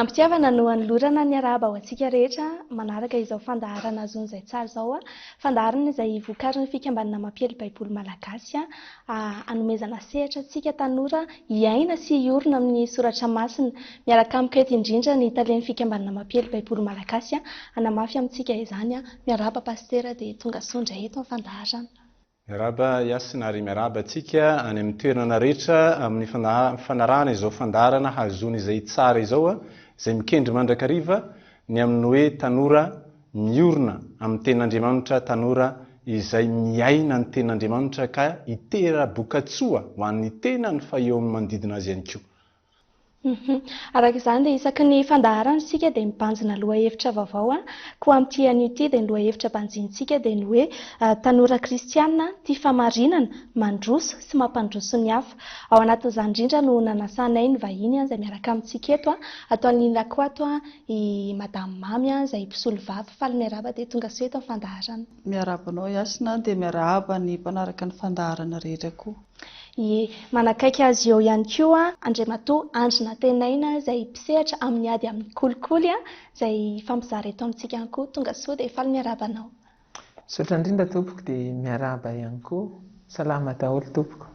Ampitiavana no anolorana ny arahaba ho antsika rehetra manaraka izao fandaharana azony izay tsara izao fandaharana izay vokarin'ny fikambanana mampihely baiboly malagasy anomezana sehatra antsika tanora hiaina sy hiorina amin'ny soratra masina miaraka amiko eto indrindra ny talen'ny fikambanana mampihely baiboly malagasy hanamafy amintsika izany miarahaba pastera dia tonga sondra eto amin'ny fandaharana. Miarahaba Yasina ary miarahaba antsika any amin'ny toerana rehetra amin'ny fanarahana izao fandaharana hazony izay tsara izao izay mikendry mandrakariva ny amin'ny hoe tanora miorina amin'ny ten'Andriamanitra, tanora izay miaina ny ten'Andriamanitra ka hitera bokatsoa ho an'ny tena ny faha eo amin'ny manodidina azy ihany koa. Araka izany dia isaky ny fandaharana isika dia mibanjina lohahevitra vaovao koa amin'ity an'ity dia ny lohahevitra banjintsika dia ny hoe tanora kristianina tia famarinana mandroso sy mampandroso ny hafa. Ao anatin'izany indrindra no nanasanay ny vahiny izay miaraka amintsika eto ataon'inako ato i madame Mamy izay mpisolo vavy faly miarahaba dia tonga soa eto amin'ny fandaharana. Miarabanao Yasina dia miarahaba ny mpanaraka ny fandaharana rehetra koa. Manakaiky azy eo ihany koa Andriamatoa Andrina Tenaina izay mpisehatra amin'ny ady amin'ny kolikoly izay fampizara eto amintsika ihany koa tonga soa dia faly miarahaba anao. Sotra indrindra tompoko dia miarahaba ihany koa. Salama daholo tompoko.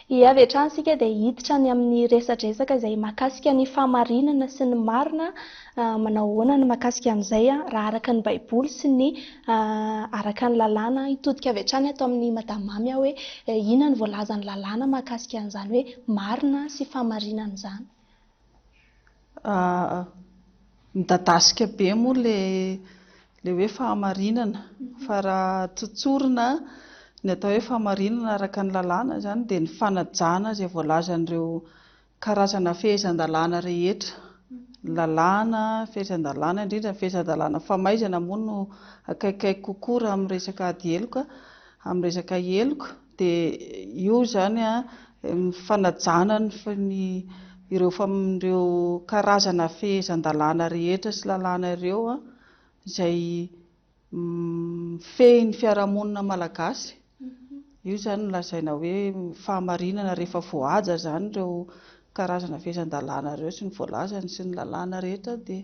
Avy hatrany isika dia hiditra ny amin'ny resadresaka izay mahakasika ny famarinana sy ny marina manao ahoana ny mahakasika an'izay raha araka ny baiboly sy ny araka ny lalàna hitodika avy hatrany atao amin'ny madame Mamy hoe inona ny voalaza ny lalàna mahakasika an'izany hoe marina sy famarinana izany. Midadasika be moa le hoe fahamarinana fa raha tsotsorina ny atao hoe fahamarinana araka ny lalàna izany dia ny fanajana izay voalaza an'ireo karazana fehezan-dalàna rehetra, lalàna, fehezan-dalàna indrindra fehezan-dalàna famaizana moa no akaikaiky kokoa raha amin'ny resaka ady heloka, amin'ny resaka heloka dia io izany fanajana ireo karazana fehezan-dalàna rehetra sy lalàna ireo izay fehin'ny fiarahamonina malagasy. Io izany no lazaina hoe fahamarinana rehefa voahaja izany ireo karazana fehezan-dalàna ireo sy ny voalazany sy ny lalàna rehetra dia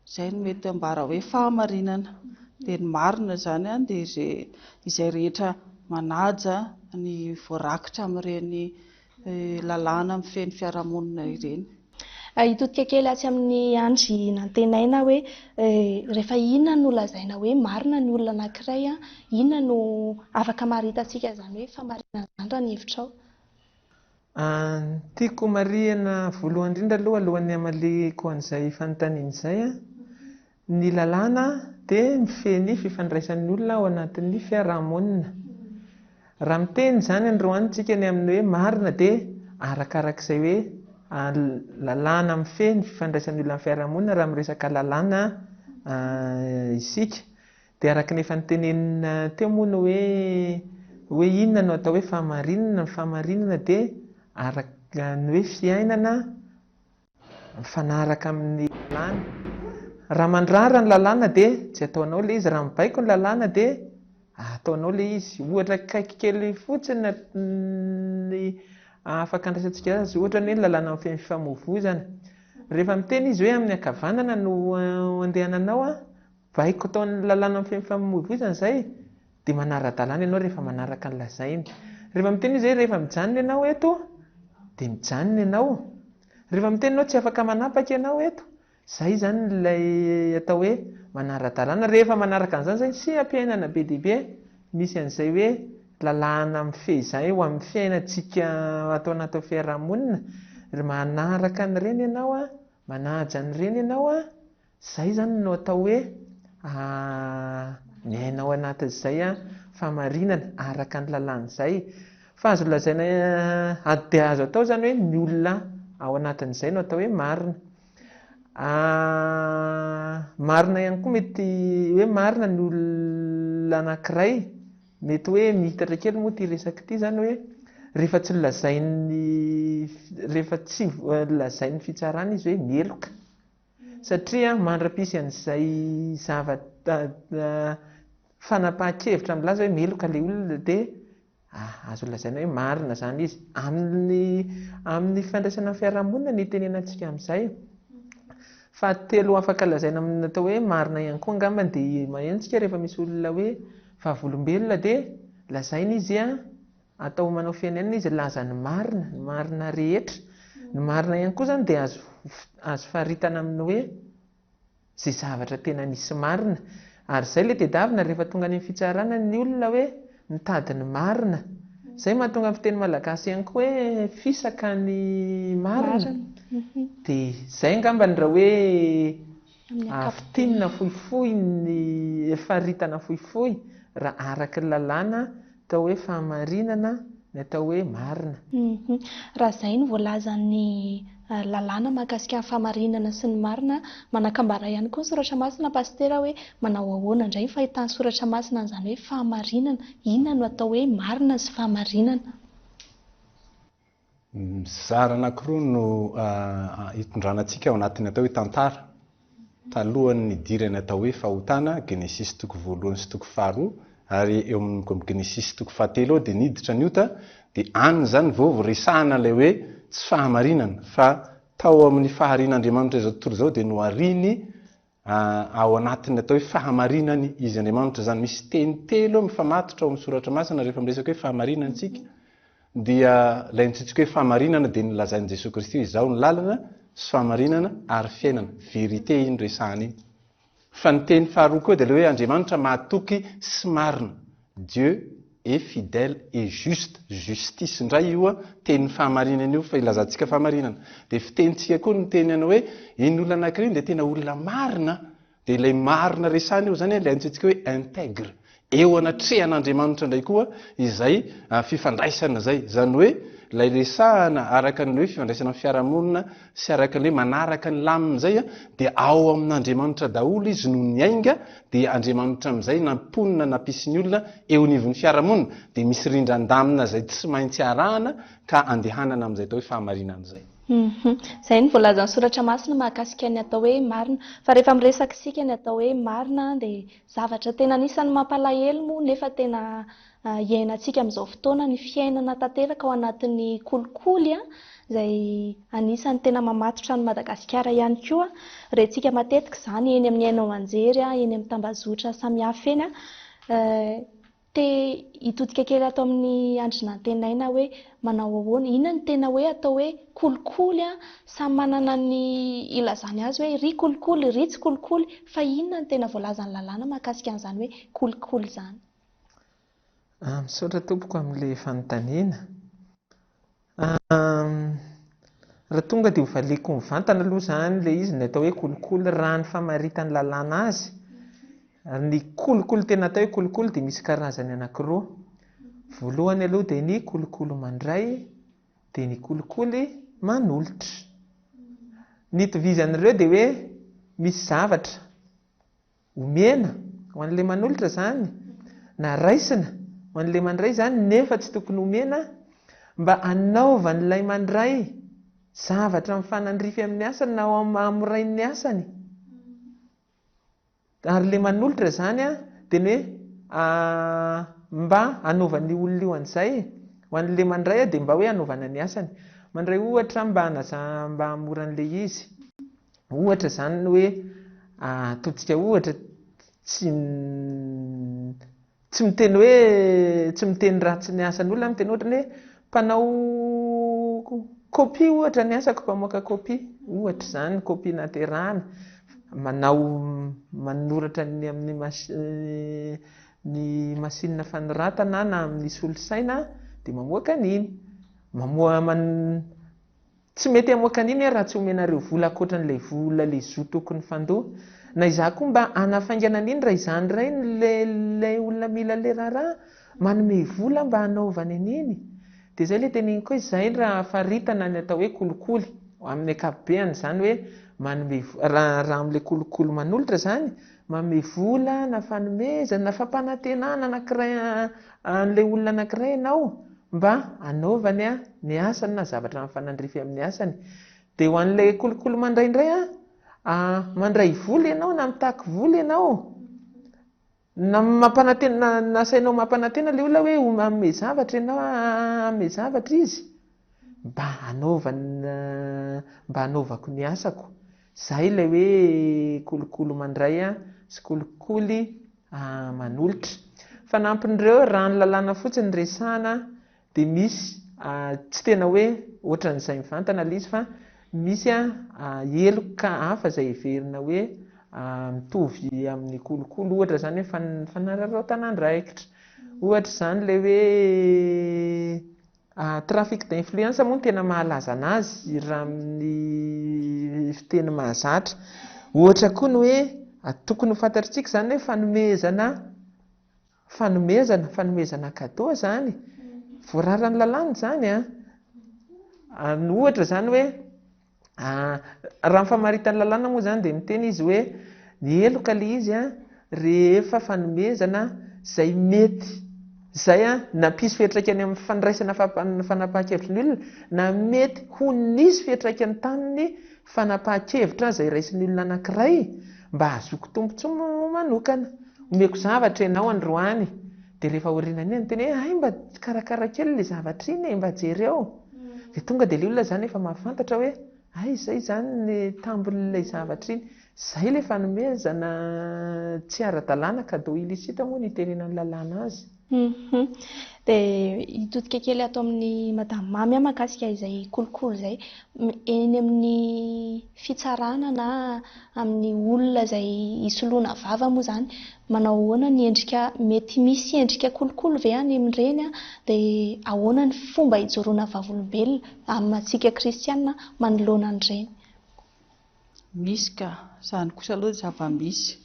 izay no mety ambara hoe fahamarinana. Dia ny marina izany dia izay rehetra manaja ny voarakitra amin'ireny lalàna mifehy ny fiarahamonina ireny. Hitodika kely atsy amin'ny Andry Nantenaina hoe rehefa inona no lazaina hoe marina ny olona anankiray inona no afaka maritantsika izany hoe famarinana izany raha ny hevitrao. Tiako marihana voalohany indrindra aloha alohan'ny hamaleko an'izay fanontaniana izay ny lalàna dia mifehy ny fifandraisan'ny olona ao anatin'ny fiarahamonina. Raha miteny izany androany tsika ny amin'ny hoe marina dia arakarak'izay hoe lalàna mifehy ny fifandraisan'ny olona amin'ny fiarahamonina raha miresaka lalàna isika dia araka ny efa nitenenina teo moa no hoe inona no atao hoe fahamarinana. Ny fahamarinana dia araka ny hoe fiainana mifanaraka amin'ny lalàna. Raha mandrara ny lalàna dia tsy ataonao ilay izy, raha mibaiko ny lalàna dia ataonao ilay izy. Ohatra kaiky kely fotsiny ny afaka andraisantsika azy ohatra ny hoe lalàna mifehy fifamoivoizana. Rehefa miteny izy hoe amin'ny ankavanana no andehananao baiko ataon'ny lalàna mifehy fifamoivoizana izay dia manara-dalàna ianao rehefa manaraka ny lazainy. Rehefa miteny izy hoe rehefa mijanona ianao eto dia mijanona ianao. Rehefa miteny ianao tsy afaka manapaka ianao eto, izay izany ilay atao hoe manara-dalàna. Rehefa manaraka an'izany izay sy ampiainana be dia be misy an'izay hoe lalàna mifehy izay ho amin'ny fiainantsika atao anaty fiarahamonina. Manaraka an'ireny ianao manaja an'ireny ianao izay izany no atao hoe miaina ao anatin'izay fahamarinana araka ny lalàna izay. Fa azo lazaina ady dia azo atao izany hoe ny olona ao anatin'izay no atao hoe marina. Marina ihany koa mety hoe marina ny olona anankiray, mety hoe mihitatra kely moa ity resaka ity izany hoe rehefa tsy lazain'ny fitsarana izy hoe mieloka satria mandra-pisy an'izay fanapahan-kevitra milaza hoe mieloka ilay olona dia azo lazaina hoe marina izany izy. Amin'ny fifandraisana fiarahamonina ny tenenantsika amin'izay. fahatelo afaka lazaina amin'ny atao hoe marina ihany koa angambany dia mahentsika rehefa misy olona hoe fahavolombelona dia lazaina izy atao manao fiainana izy laza ny marina rehetra. Ny marina ihany koa zany dia azo faharitana amin'ny hoe zay zavatra tena nisy marina, ary izay ilay tediavina rehefa tonga any amin'ny fitsarana ny olona hoe mitady ny marina. Izay mahatonga amin'ny fiteny malagasy ihany koa hoe fisaka ny marina. Dia izay angambany raha hoe fitinina fohifohy ny faharitana fohifohy raha araka ny lalàna atao hoe fahamarinana ny atao hoe marina. Raha izay no voalazan'ny lalàna mahakasika ny fahamarinana sy ny marina, manakambara ihany koa ny soratra masina pastera hoe manao ahoana indray ny fahitan'ny soratra masina an'izany hoe fahamarinana, inona no atao hoe marina sy fahamarinana? Mizara anankiroa no hitondranantsika ao anatin'ny atao hoe tantara. Talohan'ny idirany atao hoe fahotana, Genesis toko voalohany sy toko faharoa, ary eo amin'ny Genesis toko fahatelo dia niditra ny ota, dia any zany vao resahana ilay hoe tsy fahamarinana, fa tao amin'ny faharin'Andriamanitra izao tontolo izao dia nohariny ao anatin'ny atao hoe fahamarinany izy Andriamanitra zany. Misy teny telo mifamatotra ao amin'ny soratra masina rehefa miresaka hoe fahamarinana isika. Dia ilay nitsitsika hoe fahamarinana dia nilazain'i Jesosy Kristy hoe izao ny lalana sy fahamarinana ary fiainana, vérité iny resahana iny. Fa ny teny faharoa koa dia ilay hoe Andriamanitra mahatoky sy marina, Dieu est fidèle et juste, justice indray io teny fahamarinana io fa ilazantsika fahamarinana. Dia fitenitsika koa ny teny ana hoe iny olona anankiray dia tena olona marina, dia ilay marina resahana io zany ilay antsika hoe intègre. Eo anatrehan'Andriamanitra indray koa izay fifandraisana zay, zany hoe ilay resahana araka ny hoe fifandraisana amin'ny fiarahamonina sy araka ny hoe manaraka ny lamina izay dia ao amin'Andriamanitra daholo izy no niainga, dia Andriamanitra amin'izay namponina nampisy ny olona eo anivon'ny fiarahamonina, dia misy rindran-damina izay tsy maintsy arahana ka andehanana amin'izay atao hoe fahamarinana izay. Izay ny voalazan'ny soratra masina mahakasika ny atao hoe marina. Fa rehefa miresaka isika ny atao hoe marina dia zavatra tena anisan'ny mampalahelo moa nefa tena iainantsika amin'izao fotoana ny fiainana tanteraka ao anatin'ny kolikoly izay anisan'ny tena mamatotra ny Madagasikara ihany koa. Rentsika matetika izany eny amin'ny haino aman-jery, eny amin'ny tambazotra samihafa eny te hitodika kely atao amin'ny andrina tenaina hoe manao ahoana, inona ny tena hoe atao hoe kolikoly samy manana ny ilazany azy hoe ry kolikoly, ry tsy kolikoly, fa inona ny tena voalazan'ny lalàna mahakasika an'izany hoe kolikoly izany? Misaotra tompoko amin'ilay fanontaniana. Raha tonga dia hovaliako mivantana aloha izany ilay izy ny atao hoe kolikoly raha ny famaritany lalàna azy. Ny kolikoly tena atao hoe kolikoly dia misy karazany anankiroa. Voalohany aloha dia ny kolikoly mandray, dia ny kolikoly manolotra. Ny itovizan'ireo dia hoe misy zavatra omena ho an'ilay manolotra izany, na raisina ho an'ilay mandray izany nefa tsy tokony omena mba hanaovan'ilay mandray zavatra mifanandrify amin'ny asany na hamorai ny asany. Ary ilay manolotra izany dia ny hoe mba hanaovan'ny olona io an'izay, ho an'ilay mandray dia mba hoe hanaovana ny asany. Mandray ohatra mba hamora an'ilay izy. Ohatra izany ny hoe ataontsika ohatra tsy miteny hoe tsy miteny ratsy ny asan'olona, miteny ohatra ny hoe mpanao kopia ohatra ny asako, mpamoaka kopia ohatra izany, kopia naterahana, manoratra ny amin'ny ny masinina fanoratana na amin'ny solosaina dia mamoaka an'iny. Tsy mety hamoaka an'iny raha tsy omenareo vola ankoatran'ilay vola ilay zo tokony fandoa. Na izaho koa mba hanafaingana an'iny raha izany iray ilay olona mila ilay raharaha manome vola mba hanaovany an'iny. Dia izay ilay teneniko koa izay raha faritana ny atao hoe kolikoly amin'ny ankapobeny, izany hoe raha amin'ilay kolikoly manolotra izany manome vola na fanomezana na fampanantenana anankiray an'ilay olona anankiray ianao mba hanaovany ny asany na zavatra mifanandrify amin'ny asany. Dia ho an'ilay kolikoly mandray indray mandray vola ianao na mitaky vola ianao na nasainao mampanantena ilay olona hoe manome zavatra ianao, hanome zavatra izy mba hanaovako ny asako. Zay ilay hoe kolokolo mandray sy kolikoly manolotra. Fanampin'ireo raha ny lalàna fotsiny resahana dia misy tsy tena hoe ohatran'izay mivantana ilay izy fa misy eloka hafa izay heverina hoe mitovy amin'ny kolokolo, ohatra izany hoe fanararaotana andraikitra, ohatra izany ilay hoe trafic d'influence moa no tena mahalaza anazy raha amin'ny fiteny mahazatra. Ohatra koa ny hoe tokony ho fantatritsika izany hoe fanomezana cadeau izany, voararany lalàna izany ohatra izany hoe raha ny famaritan'ny lalàna moa izany dia miteny izy hoe nieloka ilay izy rehefa fanomezana izay mety izay nampisy fiantraikany amin'ny fandraisana fanapahan-kevitra ny olona na mety ho nisy fiantraikany taminy fanapahan-kevitra izay raisin'ny olona anankiray mba hahazoako tombontsoa manokana, omeko zavatra ianao androany, dia rehefa aorianany iny teny hoe mba karakara kely ilay zavatra iny mba jereo, dia tonga dia ilay olona izany efa mahafantatra hoe izay izany ny tambon'ilay zavatra iny. Izay ilay fanomezana tsy ara-dalàna cadeau illicite moa ny itenenan'ny lalàna azy. Dia hitodika kely ato amin'ny madame mamy mahakasika izay kolokolo izay, eny amin'ny fitsarana na amin'ny olona izay hisoloana vava moa izany, manao ahoana ny endrika, mety misy endrika kolokolo ve any amin'ireny dia ahoana ny fomba hijoroana vavolombelona amintsika kristiana manoloana an'ireny? Misy ka, izany kosa aloha zava-misy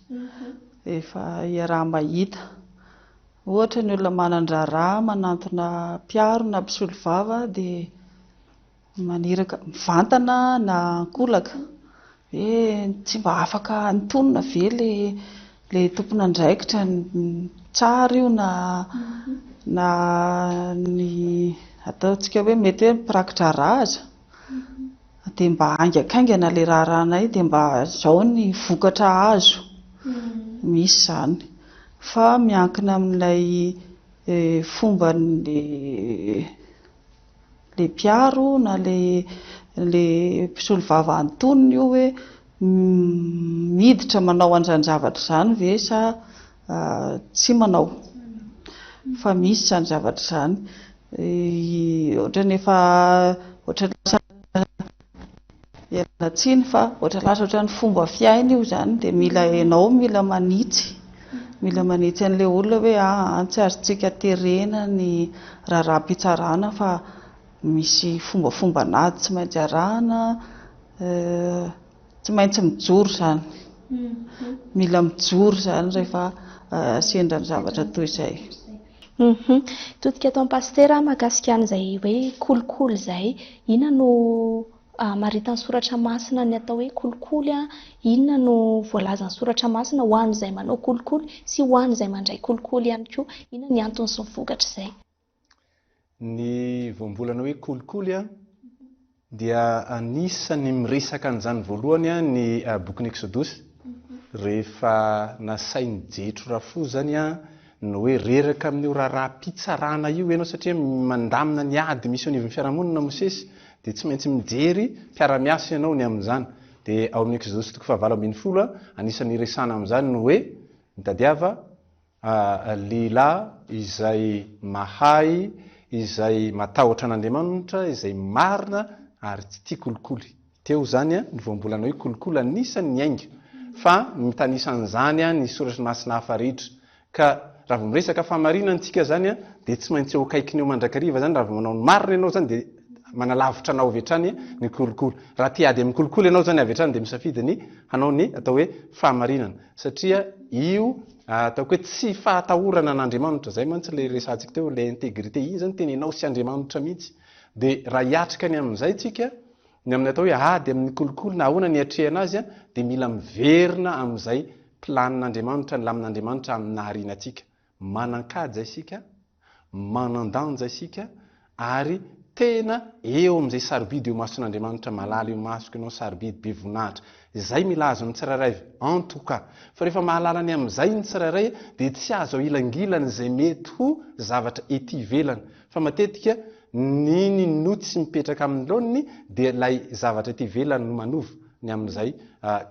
efa iaraha-mahita. Ohatra ny olona manan-draharaha manantona mpiaro na mpisolo vava dia maniraka mivantana na ankolaka hoe tsy mba afaka antonona ve ilay tompona andraikitra, tsara io na ny ataontsika hoe mety hoe mipirakitra raza dia mba haingakaingana ilay raharanay dia mba izao ny vokatra azo. Misy izany fa miankina amin'ilay fomba ilay mpiaro na ilay mpisolo vava antonony io hoe miditra manao an'izany zavatra izany ve sa tsy manao, fa misy izany zavatra izany. Ohatra nefa ialana tsiny fa ohatra lasa ohatra ny fomba fiaina io izany dia mila ianao mila manitsy an'ilay olona hoe tsy azontsika terena ny raharaham-pitsarana fa misy fombafomba nazy tsy maintsy arahana, tsy maintsy mijoro izany, mila mijoro izany rehefa sendra ny zavatra toy izay. Hitodika ato amin'ny pastera mahakasika an'izay hoe kolokolo izay, inona no maritany soratra masina ny atao hoe kolikoly, inona no voalazany soratra masina ho an'izay manao kolikoly sy ho an'izay mandray kolikoly ihany koa, inona ny antony sy ny vokatra izay? Ny voambolana hoe kolikoly dia anisany miresaka an'izany voalohany ny bokin'ny Exodus, rehefa nasainy jetro rafozany no hoe reraka amin'ny raharaham-pitsarana io ianao satria mandamina ny ady misy anivon'ny fiarahamonina Mosesy dia tsy maintsy mijery mpiara-miasa ianao ny amin'izany. Dia ao amin'ny Exodus 7:20 anisan'ny resana amin'izany no hoe mitadiava lehilahy izay mahay, izay matahotra an'Andriamanitra, izay marina ary tsy tia kolikoly. Teo zany ny voambolana hoe kolikoly anisan'ny ny ainga, fa mitanisan'izany ny soratra masina hafa rehetra. Ka raha vao miresaka fahamarinantsika zany dia tsy maintsy eo akaikiny eo mandrakariva zany, raha vao manao ny marina ianao zany dia manalavitra anao avy hatrany ny kolikoly. Raha tia ady amin'ny kolikoly ianao zany avy hatrany dia misafidy ny hanao ny atao hoe fahamarinana, satria io ataoko hoe tsy fahatahorana an'Andriamanitra. Zay mantsy ilay resantsika teo, ilay intégrité io zany tenenao sy Andriamanitra mihitsy. Dia raha hiatrika ny amin'izay tsika ny amin'ny atao hoe ady amin'ny kolikoly na ahoana ny atrehana azy dia mila miverina amin'izay planin'Andriamanitra, ny lamin'Andriamanitra amin'ny naharinantsika. Manan-kaja isika, manan-danja isika, ary tena eo amin'izay sarobidy eo mason'Andriamanitra malala eo masoko ianao sarobidy be voninahitra. Izay mila azo ny tsirairay en tout cas. Fa rehefa mahalala ny amin'izay ny tsirairay dia tsy azo ao ilangilana izay mety ho zavatra ety ivelana. Fa matetika ny noty sy mipetraka amin'ny laoniny dia ilay zavatra ety ivelana no manova. ny amin'izay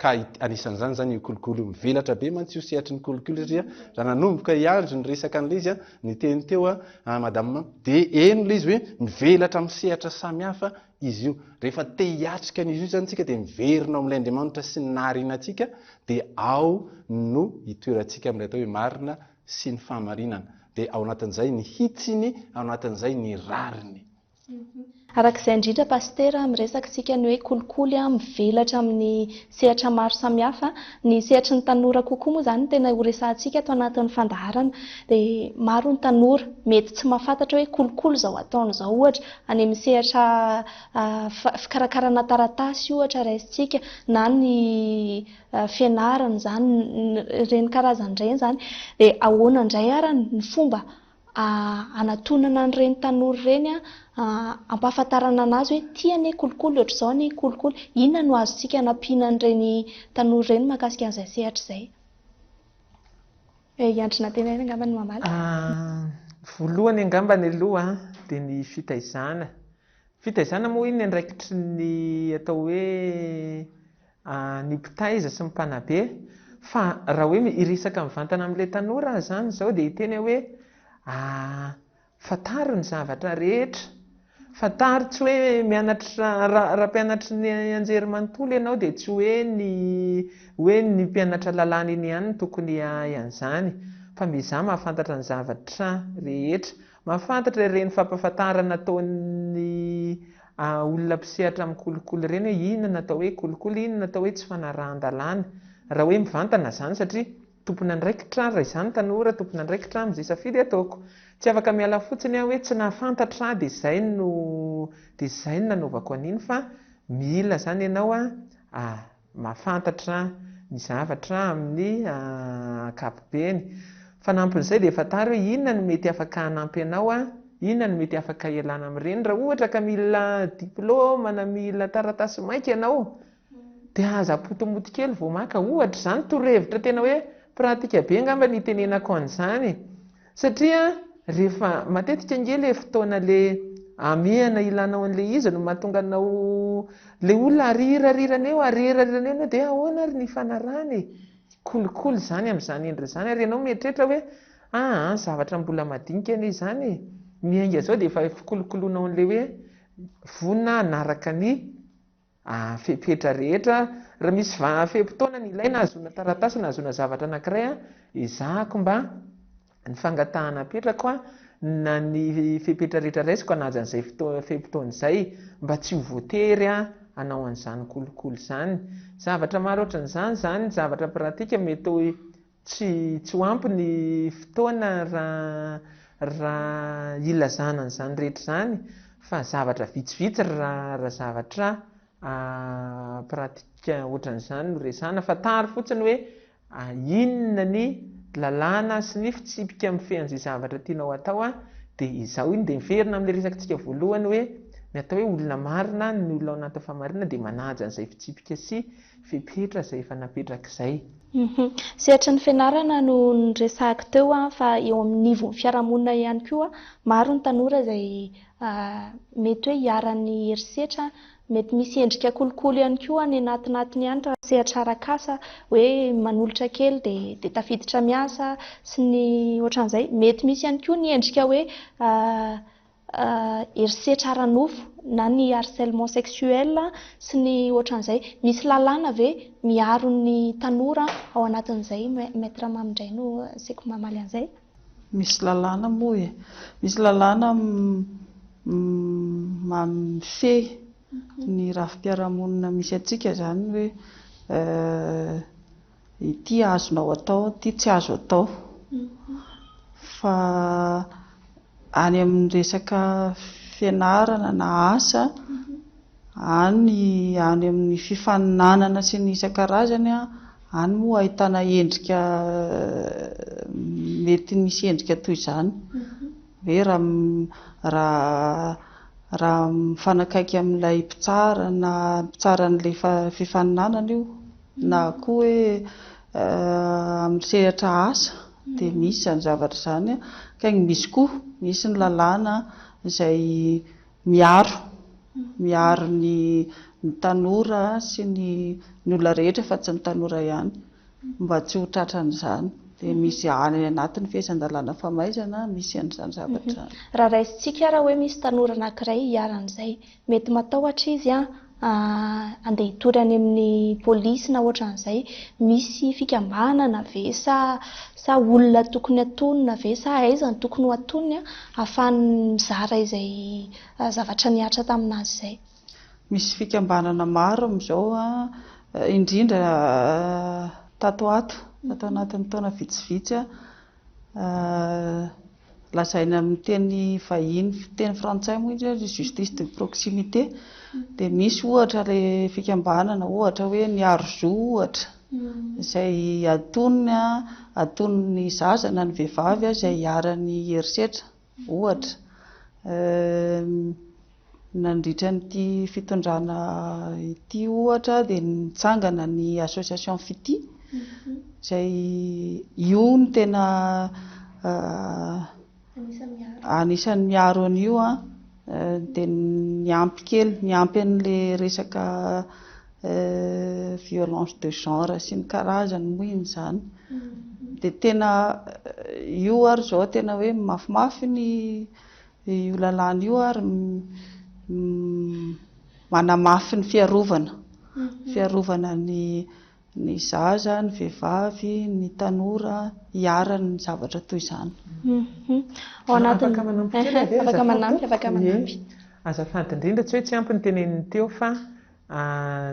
ka anisan'izany zany io kolokolo mivelatra be mantsy io sehatry ny kolokolo satria raha nanomboka iandro ny resaka an'ilay izy ny teny teo madame dia eno ilay izy hoe mivelatra amin'ny sehatra samihafa izy io rehefa te hiatrika n'izy io zany tsika dia miverina amin'ilay Andriamanitra sy ny naharianantsika dia ao no hitoerantsika amin'ilay atao hoe marina sy ny fahamarinana dia ao anatin'izay ny hitsiny ao anatin'izay ny rariny. Arak'izay indrindra pastera miresaka tsika ny hoe kolikoly mivelatra amin'ny sehatra maro samihafa ny sehatry ny tanora kokoa moa zany tena horesantsika ato anatin'ny fandaharana dia maro ny tanora mety tsy mahafantatra hoe kolikoly zao ataony zao ohatra any amin'ny sehatra fikarakarana taratasy ohatra raisintsika na ny fianarana zany ireny karazany ireny zany dia ahoana indray ara ny fomba anatonana an'ireny tanora ireny ampahafantarana anazy hoe tiany kolikoly ohatr'izao ny kolikoly inona no azontsika anampiana an'ireny tanora ireny mahakasika an'izay sehatra izay. Iandrina tena eny angamba ny mamaly. Voalohany angambany aloha dia ny fitaizana. Fitaizana moa iny andraikitry ny atao hoe ny mpitaiza sy ny mpanabe fa raha hoe iresaka mivantana amin'ilay tanora zany zao dia hiteny hoe fantaro ny zavatra rehetra, fantaro tsy hoe mianatra raha mpianatra ny anjery manontolo ianao dia tsy hoe ny mpianatra lalàna iny ihany no tokony ian'izany fa mizaha mahafantatra ny zavatra rehetra, mahafantatra ireny fampahafantarana ataon'ny olona mpisehatra amin'ny kolikoly ireny hoe inona natao hoe kolikoly, inona natao hoe tsy fanarahan-dalàna raha hoe mivantana zany satria tompona andraikitra raha izany tanora tompona andraikitra amin'izay safidy ataoko tsy afaka miala fotsiny hoe tsy nahafantatra dia izay no nanaovako an'iny fa mila zany ianao mahafantatra ny zavatra amin'ny ankapobeny. Fanampin'izay dia fantaro hoe inona no mety afaka hanampy ianao inona no mety afaka ialana amin'ireny raha ohatra ka mila diplôma na mila taratasy maika ianao dia aza potomoty kely vao maka ohatra zany torohevitra tena hoe pratika be angamba ny tenenako an'izany satria rehefa matetika nge ilay fotoana ilay amehana ilanao an'ilay izy no mahatonga anao ilay olona aririrana eo dia ahoana ary ny fanarany kolikoly zany amin'izany endry izany ary ianao mieritreritra hoe zavatra mbola madinika anie izany miainga zao dia efa fikolokoloanao an'ilay hoe vonina naraka ny fepetra rehetra raha misy fe-potoana ny ilaina azona taratasy na azona zavatra anankiray izahako mba ny fangatahana petrako na ny fepetra rehetra raisiko anajan'izay fe-potoana izay mba tsy ho voatery hanao an'izany kolikoly izany. Zavatra maro ohatran'izany zany zavatra pratika mety hoe tsy ho ampy ny fotoana raha ilazana an'izany rehetra izany fa zavatra vitsivitsy raha zavatra pratika ohatran'izany no resana fantaro fotsiny hoe inona ny lalàna sy ny fitsipika amin'ny fean'izay zavatra tianao atao dia izao iny dia miverina amin'ilay resakantsika voalohany hoe ny atao hoe olona marina ny olona ao anaty fahamarinana dia manaja an'izay fitsipika sy fepetra izay efa napetraka izay. Sehatra ny fianarana no resahako teo fa eo amin'ny nivon'ny fiarahamonina ihany koa maro ny tanora izay mety hoe hiaran'ny herisetra mety misy endrika kolikoly ihany koa ny anatinatiny ihany raha sehatra arak'asa hoe manolotra kely dia tafiditra miasa sy ny ohatran'izay mety misy ihany koa ny endrika hoe herisetra ara-nofo na ny harcèlement sexuel sy ny ohatran'izay misy lalàna ve miaro ny tanora ao anatin'izay maître mamindray no seko mamaly an'izay. Misy lalàna moa misy lalàna mamifehy ny rafim-piarahamonina misy atsika zany hoe ity azonao atao ity tsy azo atao fa any amin'ny resaka fianarana na asa any amin'ny fifaninanana sy ny isan-karazany any moa ahitana endrika mety misy endrika toy izany hoe raha mifanakaiky amin'ilay mpitsara na mpitsara n'ilay fifaninanana io na koa hoe amin'ny sehatra asa dia misy izany zavatra izany ka misy koa misy ny lalàna izay miaro miaro ny tanora sy ny olona rehetra fa tsy ny tanora ihany mba tsy ho tratran'izany. Dia misy any anatin'ny fiaisan-dalàna famaizana misy an'izany zavatra. Raha raisintsika raha hoe misy tanora anankiray hiaran'izay, mety matahotra izy andeha hitory any amin'ny pôlisy na ohatran'izay, misy fikambanana ve sa olona tokony atonina ve sa aiza ny tokony ho atoniny ahafahany mizara izay zavatra niatra taminazy izay? Misy fikambanana maro amin'izao indrindra tato anatin'ny taona vitsivitsy lazaina amin'ny teny vahiny, teny frantsay moa izy justice de proximité. Dia misy ohatra ilay fikambanana ohatra hoe ny Arzo ohatra izay atoniny zaza na ny vehivavy izay hiarany herisetra ohatra. Nandritra n'ity fitondrana ity ohatra dia nitsangana ny association Fity izay io no tena anisan'ny miaro an'io dia niampy an'ilay resaka violence de genre sy ny karazany moa izany. Dia tena io ary izao tena hoe mafimafy io lalàna io ary manamafy ny fiarovana ny zaza, ny vehivavy, ny tanora hiarany zavatra toy izany. Afaka manampy kely Afaka manampy. Azafady indrindra tsy hoe tsy ampy ny teneniny teo fa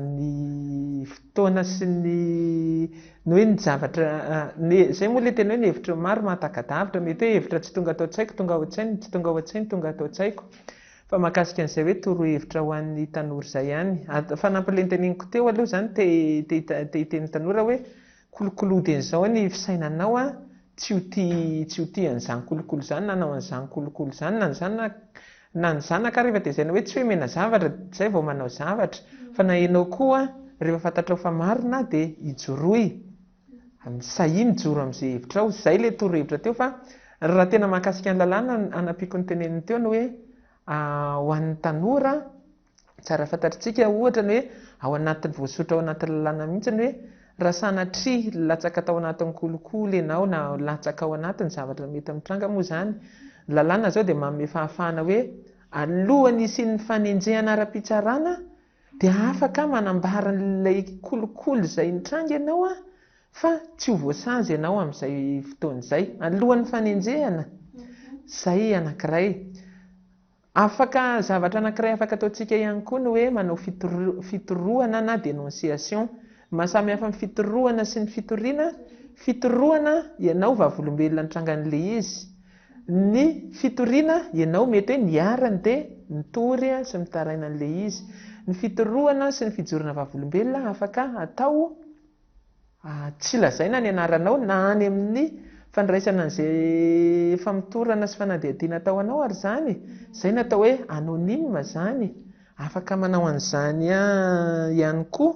ny fotoana sy ny hoe ny zavatra izay moa ilay tena hoe ny hevitra maro mahatakadavitra, mety hoe hevitra tsy tonga atao an-tsaiko tonga ao an-tsainy, tsy tonga ao an-tsainy tonga atao an-tsaiko, fa mahakasika an'izay hoe torohevitra ho an'ny tanora izay ihany. Fanampy ilay teneniko teo aloha izany te hiteny tanora hoe kolokolody an'izao ny fisainanao tsy ho tia an'izany kolokolo izany, nanao an'izany kolokolo izany, na ny zanaka rehefa tezaina hoe tsy hoe mena zavatra izay vao manao zavatra, fa na ianao koa rehefa fantatrao fa marina dia hijoroy, sahia mijoro amin'izay hevitrao. Izay ilay torohevitra teo, fa raha tena mahakasika ny lalàna anapiako ny teneniny teo no hoe ho an'ny tanora tsara fantatritsika ohatra ny hoe ao anatin'ny voasotra ao anatin'ny lalàna mihitsy ny hoe raha sanatria latsaka tao anatin'ny kolokolo ianao na latsaka ao anatin'ny zavatra mety mitranga moa izany, lalàna zao dia manome fahafahana hoe alohan'ny isian'ny fanenjehana ara-pitsarana dia afaka manambara n'ilay kolokolo izay nitranga ianao fa tsy ho voasazy ianao amin'izay fotoana izay alohan'ny fanenjehana. Izay anankiray. Afaka zavatra anankiray afaka ataontsika ihany koa ny hoe manao fitorohana na dénonciation. Mahasamy hafa amin'ny fitorohana sy ny fitoriana. Fitorohana ianao vavolombelona nitranga an'ilay izy. Ny fitoriana ianao mety hoe niarany dia mitory sy mitaraina an'ilay izy. Ny fitorohana sy ny fijorona vavolombelona afaka atao tsy lazaina ny anaranao na any amin'ny fandraisana an'izay famitorana sy fanadihadiana atao anao ary izany. Izay natao hoe anonyme izany. Afaka manao an'izany ihany koa.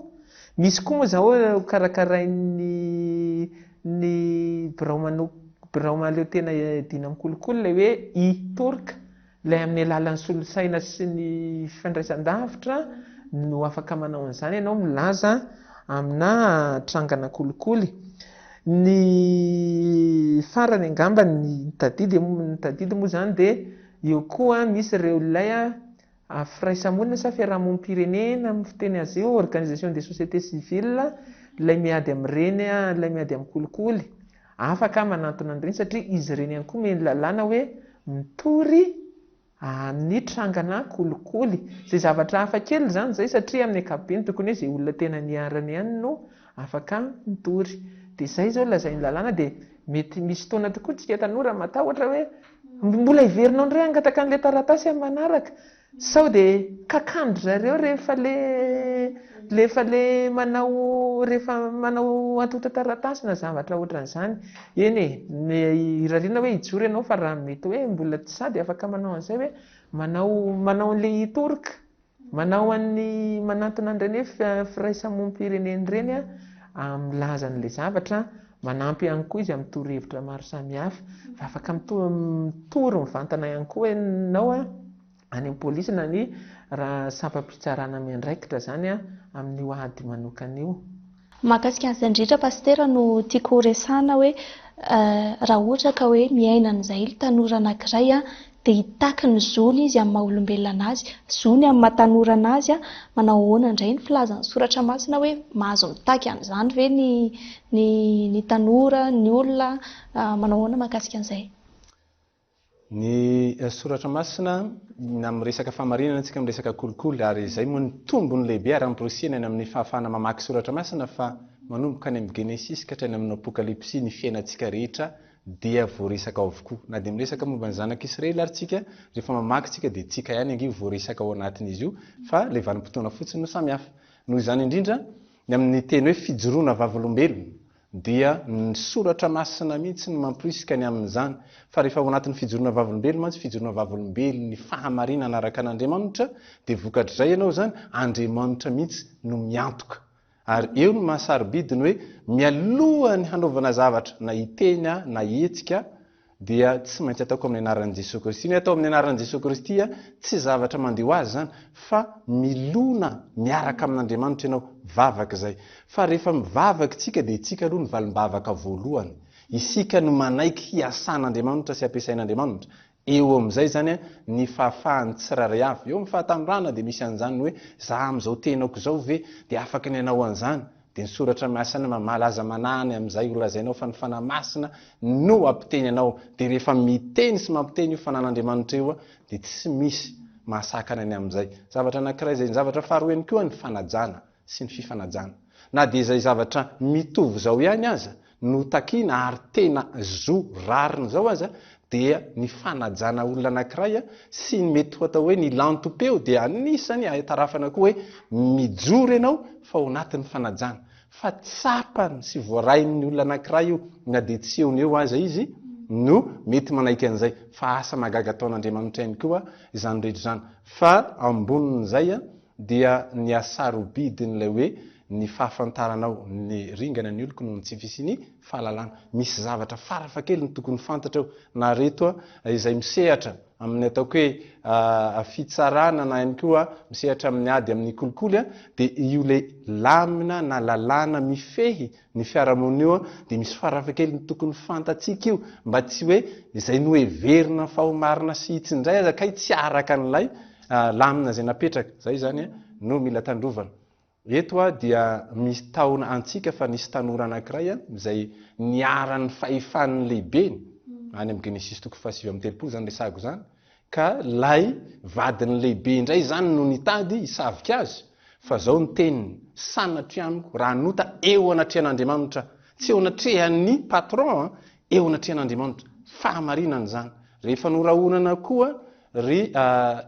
Misy koa moa izao karakarain'ny birao maleo tena dina amin'ny kolokolo ilay hoe itorika, ilay amin'ny alalan'ny solosaina sy ny fifandraisan-davitra no afaka manao an'izany ianao milaza amina trangana kolikoly. Ny farany angamba ny tadidy moa izany dia eo koa misy ireo ilay firaisamonina sa fiarahamonim-pirenena amin'ny fiteny azy io, organisation des sociétés civiles, ilay miady amin'ireny, ilay miady amin'ny kolikoly. Afaka manantona an'ireny satria izy ireny ihany koa meny lalàna hoe mitory ny trangana kolikoly. Izay zavatra hafa kely izany izay satria amin'ny ankapobeny tokony hoe izay olona tena niarana ihany no afaka mitory. Dia izay izao lazain'ny lalàna dia mety misy fotoana tokoa tsika tanora matahotra hoe mbola hiverinao indray hangataka an'ilay taratasy amin'ny manaraka, sao dia kakandro zareo rehefa manao atota taratasy na zavatra ohatran'izany. Eny irariana hoe hijoro ianao fa raha mety hoe mbola tsy sady afaka manao an'izay hoe manao an'ilay itorika, manantona an'ireny hoe firaisamonim-pirenena ireny milaza an'ilay zavatra. Manampy ihany koa izy amin'ny torohevitra maro samihafa. Afaka mitory mivantana ihany koa ianao any amin'ny pôlisy na ny raha sampam-pitsarana miandraikitra zany a amin'ny hoady manokana io. Mahakasika an'izay indrindra pastera no tiako resana hoe raha ohatra ka hoe miaina an'izay tanora anankiray dia hitaky ny zony izy amin'ny maha-olombelona anazy, zony amin'ny mahatanora anazy manao ahoana indray ny filazan'ny soratra masina hoe mahazo mitaky an'izany ve ny tanora, ny olona, manao ahoana mahakasika an'izay? Ny soratra masina amin'ny resaka famarinana antsika amin'ny resaka kolikoly, ary izay moa ny tombony lehibe ary amporosihana any amin'ny fahafahana mamaky soratra masina fa manomboka any amin'ny Genesis ka hatrany amin'ny Apokalipsy ny fiainantsika rehetra dia voaresaka ao avokoa. Na dia miresaka momba ny zanak'Israely ary tsika rehefa mamaky tsika dia tsika ihany angy voaresaka ao anatin'izy io, fa ilay vanim-potoana fotsiny no samihafa. Noho izany indrindra ny amin'ny teny hoe fijoroana vavolombelona dia ny soratra masina mihitsy no mamporisika ny amin'izany. Fa rehefa ao anatin'ny fijoroana vavolombelona mantsy fijoroana vavolombelona ny fahamarinana araka an'Andriamanitra dia vokatr'izay ianao zany Andriamanitra mihitsy no miantoka. Ary eo no mahasarobidiny hoe mialohany hanaovana zavatra na hiteny na hetsika dia tsy maintsy ataoko amin'ny anaran'i Jesosy Kristy. Ny atao amin'ny anaran'i Jesosy Kristy tsy zavatra mandeha ho azy zany fa milona miaraka amin'Andriamanitra ianao vavaka izay. Fa rehefa mivavaka tsika dia tsika aloha ny valim-bavaka voalohany. Isika no manaiky hiasan'Andriamanitra sy ampiasain'Andriamanitra. Eo amin'izay zany ny fahafahany tsiraray avy. Eo amin'ny fahatanorana dia misy an'izany hoe za amin'izao tenako izao ve dia afaka ny anao an'izany. Dia ny soratra masina malaza manany amin'izay holazainao fa ny fanahy masina no ampiteny anao. Dia rehefa miteny sy mampiteny io fanan'Andriamanitra eo dia tsy misy mahasakana any amin'izay. Zavatra anankiray izay ny zavatra faharoa ihany koa ny fanajana sy ny fifanajana. Na dia izay zavatra mitovy izao ihany aza no takiana ary tena zo rariny izao aza dia ny fanajana olona anankiray sy ny mety ho atao hoe ny lantopeo dia anisany ahatarafana koa hoe mijoro ianao fa ao anatin'ny fanajana. Fa tsapany sy voarain'ny olona anankiray io na dia tsy eo eo aza izy no mety manaiky an'izay. Fa asa magaga ataon'Andriamanitra ihany koa izany rehetra izany. Fa ambonin'izay dia ny asarobidin'ilay hoe ny fahafantaranao ny ringana ny oloko noho ny tsy fisiny fahalalana. Misy zavatra farafakely ny tokony fantatra eo. Na reto izay misehatra amin'ny ataoko hoe fitsarana na ihany koa misehatra amin'ny ady amin'ny kolikoly dia io le lamina na lalàna mifehy ny fiarahamonina io dia misy farafakely ny tokony fantatsika io mba tsy hoe izay no heverina fahomarina sy hitsindray aza kay tsy araka an'ilay lamina izay napetraka. Zay zany no mila tandrovana. Eto dia misy taona antsika fa nisy tanora anankiray izay niaran'ny fahefan'ny lehibeny any amin'ny Genesis 7:telopolo zany resahako zany, ka lay vadiny lehibe indray zany no nitady hisavika azy. Fa zao ny teniny sanatry amiko raha nota eo anatrehan'Andriamanitra, tsy eo anatrehan'ny patron, eo anatrehan'Andriamanitra. Fahamarinana zany. Rehefa norahonana koa ry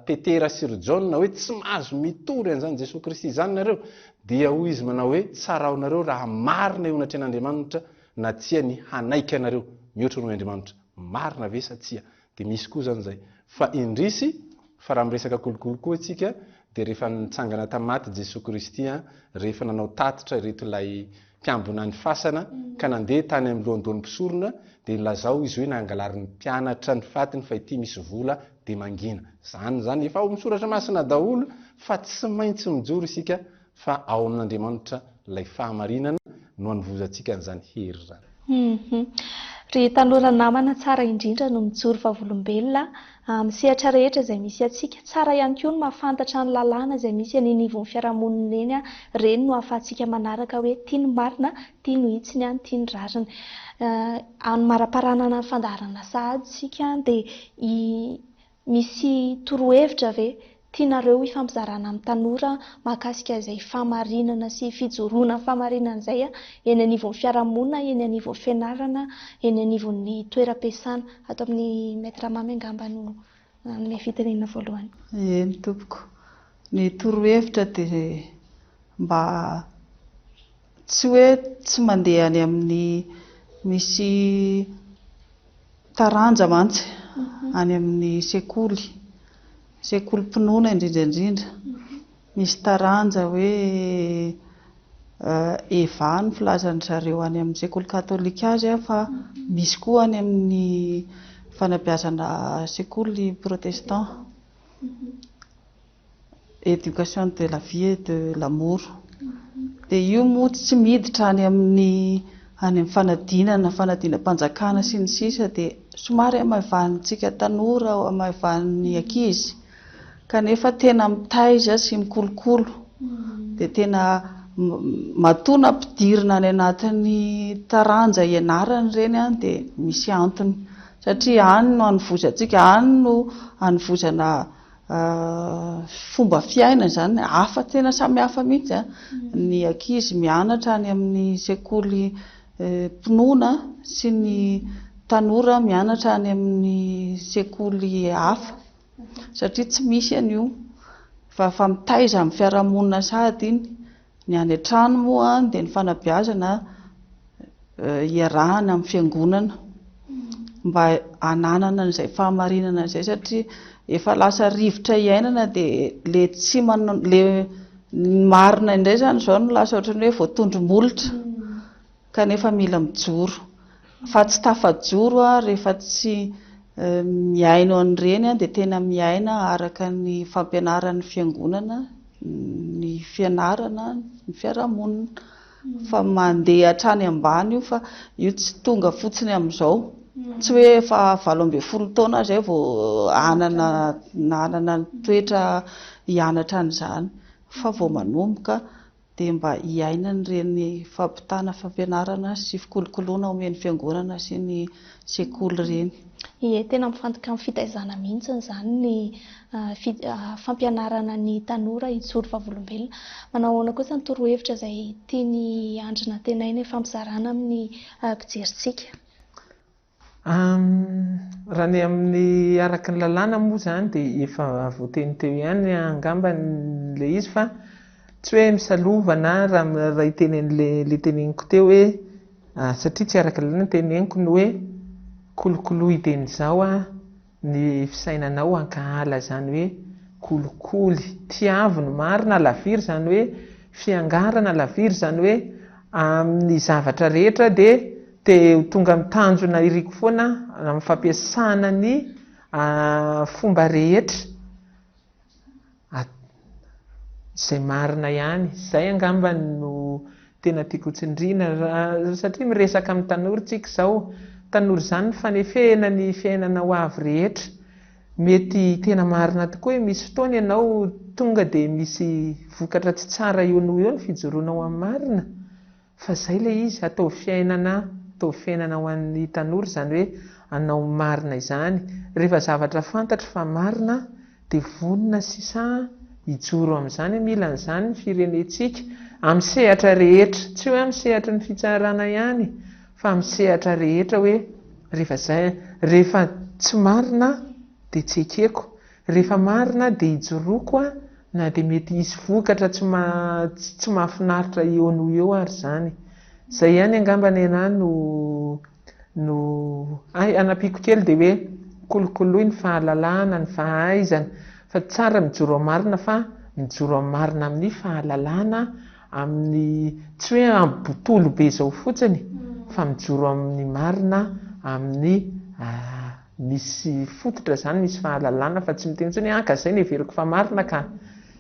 Petera sy ry Jaona hoe tsy mahazo mitory an'izany Jesosy Kristy izany nareo, dia hoy izy manao hoe tsara ao nareo raha marina eo anatrehan'Andriamanitra na tsia ny hanaiky anareo mihoatra noho Andriamanitra. Marina ve sa tsia? Dia misy koa zany izay. Fa indrisy fa raha miresaka kolokolo koa antsika dia rehefa nitsangana tamaty Jesosy Kristy rehefa nanao tatitra ireto ilay mpiambina ny fasana ka nandeha tany amin'ny lohandohan'mpisorona dia nilazao izy hoe nangalariny mpianatra ny fatiny fa ity misy vola dia mangina. Zany efa ao amin'ny soratra masina daholo fa tsy maintsy mijoro isika fa ao amin'Andriamanitra ilay fahamarinana no hanivozantsika an'izany hery zany. Ry tanora namana tsara indrindra no mijoro vavolombelona misehatra rehetra izay misy atsika. Tsara ihany koa no mahafantatra ny lalàna izay misy any anivon'ny fiarahamonina eny reny no ahafahantsika manaraka hoe tia ny marina, tia ny hitsiny, tia ny rariny. Amin'ny mara-paranana ny fandaharana sahady sika dia misy torohevitra ve tianareo hifampizarana amin'ny tanora mahakasika izay fahamarinana sy fijoroana fahamarinana izay eny anivon'ny fiarahamonina, eny anivon'ny fianarana, eny anivon'ny toeram-piasana. Ato amin'ny maître mamy angamba no ny fitenenana voalohany. Ny tompoko, ny torohevitra dia mba tsy hoe tsy mandeha any amin'ny misy taranja mantsy any amin'ny sekolim-pinoana indrindrandrindra. Misy taranja hoe eva ny filazan'ny zareo any amin'ny sekoly katolika azy fa misy koa any amin'ny fanabeazana sekoly protestant. éducation de la vie et de l'amour. Dia io moa tsy miditra any amin'ny fanadinam-panjakana sy ny sisa dia somary amahivahantsika tanora amahivahan'ny ankizy kanefa tena mitaiza sy mikolokolo dia tena matoana ampidirina any anatin'ny taranja ianarana ireny dia misy antony satria any no hanovozantsika, any no hanovozana fomba fiainana zany, hafa tena samy hafa mihitsy ny ankizy mianatra any amin'ny sekoly mpinoana sy ny tanora mianatra any amin'ny sekoly hafa satria tsy misy an'io fa mitaiza amin'ny fiarahamonina sady iny ny any an-trano moa dia ny fanabeazana iarahana amin'ny fiangonana mba hananana an'izay fahamarinana izay satria efa lasa rivotra iainana dia le tsy le marina indray zany izao no lasa ohatran'ny hoe voatondrom-bolotra kanefa mila mijoro fa tsy tafajoro rehefa tsy miaino an'ireny dia tena miaina araka ny fampianaran'ny fiangonana, ny fianarana, ny fiarahamonina fa mandeha hatrany ambany io fa io tsy tonga fotsiny amin'izao. Tsy hoe efa 12 taona zay vao hanana toetra hianatra an'izany fa vao manomboka dia mba hiaina n'ireny fampitana fampianarana sy fikolokoloana omen'ny fiangonana sy ny sekoly ireny. Ie, tena mifantoka amin'ny fitaizana mihitsy izany ny fampianarana ny tanora hijoro vavolombelona. Manao ahoana kosa ny torohevitra izay tiany andrina tenaina fampizarana amin'ny mpijerintsika? Raha ny amin'ny araka ny lalàna moa zany dia efa voateny teo ihany angamba le izy fa tsy hoe misalovana raha itenen'le teneniko teo hoe satria tsy araka lalàna teneniko ny hoe kolokoloy dieny izao ny fisainanao ankahala zany hoe kolikoly tiavy no marina laviry zany hoe fiangarana laviry zany hoe amin'ny zavatra rehetra dia tonga mitanjona iriko foana amin'ny fampiasana ny fomba rehetra izay marina ihany. Izay angamba no tena tiako tsindriana satria miresaka amin'ny tanora tsika izao, tanora izany ny fanefena ny fiainana ho avy rehetra. Mety tena marina tokoa misy fotoana ianao tonga dia misy vokatra tsy tsara eo noho eo ny fijoroanao amin'ny marina fa izay ilay izy atao fiainana ho an'ny tanora zany hoe anao marina izany. Rehefa zavatra fantatra fa marina dia vonona sisa hijoro amin'izany mila n'izany ny firenentsika amin'ny sehatra rehetra, tsy hoe amin'ny sehatra ny fitsarana ihany fa amin'ny sehatra rehetra hoe rehefa tsy marina dia tsy ekeko, rehefa marina dia hijoroako na dia mety hisy vokatra tsy mahafinaritra eo noho eo ary zany. Izay ihany angamba ny anahy no anapiako kely dia hoe kolokoloy ny fahalalana, ny fahaizana fa tsara mijoro amin'ny marina fa mijoro amin'ny marina amin'ny fahalalana, amin'ny tsy hoe amin'ny botolo be izao fotsiny fa mijoro amin'ny marina amin'ny misy fototra zany, misy fahalalana fa tsy miteny intsony ka izay no heveriko fa marina ka.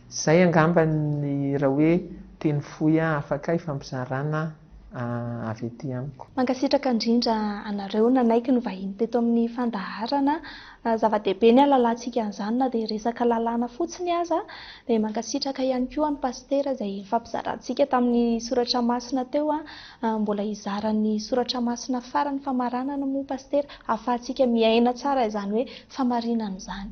Izay angamba ny raha hoe teny fohy afaka hifampizarana avy ety amiko. Mankasitraka indrindra anareo nanaiky ny vahiny teto amin'ny fandaharana. Zava-dehibe ny alalantsika an'izany na dia resaka lalàna fotsiny aza dia mankasitraka ihany koa ny pastera izay fampizarantsika tamin'ny soratra masina teo mbola hizaran'ny soratra masina farany famaranana moa pastera ahafahantsika miaina tsara izany hoe famarinana izany.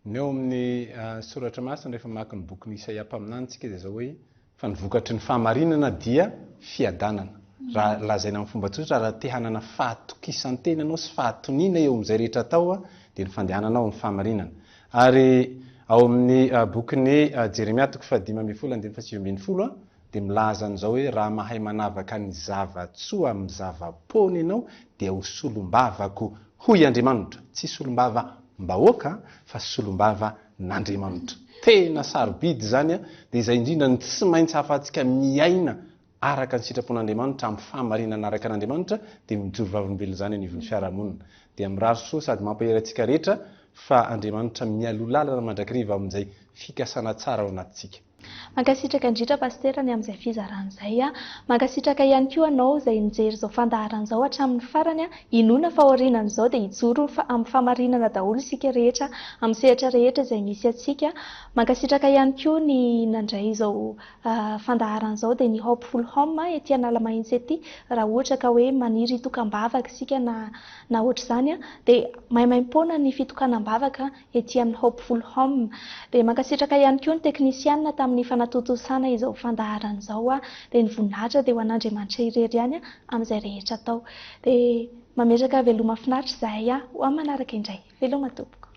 Ny eo amin'ny soratra masina rehefa maka ny boky ny Isaia mpaminantsika dia izao hoe fa ny vokatry ny fahamarinana dia fiadanana. Raha lazaina amin'ny fomba tsotra raha te hanana fahatokisantena anao sy fahatoniana eo amin'izay rehetra atao dia ny fandehananao amin'ny fahamarinana. Ary ao amin'ny bokin'ny Jeremia 5:7-10 dia milaza an'izao hoe raha mahay manavaka ny zavatsoa amin'ny zava-pony ianao dia ho solombavako hoy Andriamanitra. Tsy solombava mbahoaka fa solombava n'Andriamanitra. Tena sarobidy zany dia izay indrindra ny tsy maintsy hahafahantsika miaina araka ny sitrapon'Andriamanitra amin'ny fahamarinana araka n'Andriamanitra dia mijoro vavolombelona izany anivon'ny fiarahamonina. Dia mirary soa sady mampahery antsika rehetra fa Andriamanitra mialo lalana mandrakariva amin'izay fikasana tsara ao anatintsika. Mankasitraka indrindra pastera ny amin'izay fizaran'izay mankasitraka ihany koa anao izay nijery izao fandaharan'izao hatramin'ny farany inona fa aorianan'izao dia hijoro amin'ny famarinana daholo isika rehetra amin'ny sehatra rehetra izay misy atsika. Mankasitraka ihany koa ny nandray izao fandaharan'izao dia ny Hopeful Home ety Analamahitsy ety raha ohatra ka hoe maniry tokam-bavaka isika na ohatra izany dia maimaim-poana ny fitokanam-bavaka ety amin'ny Hopeful Home. Dia mankasitraka ihany koa ny teknisianina tamin'ny fanatotosana izao fandaharan'izao dia ny voninahitra dia ho an'Andriamanitra irery ihany amin'izay rehetra atao. Dia mametraka veloma finaritra izahay ho amin'ny manaraka indray. Veloma tompoko.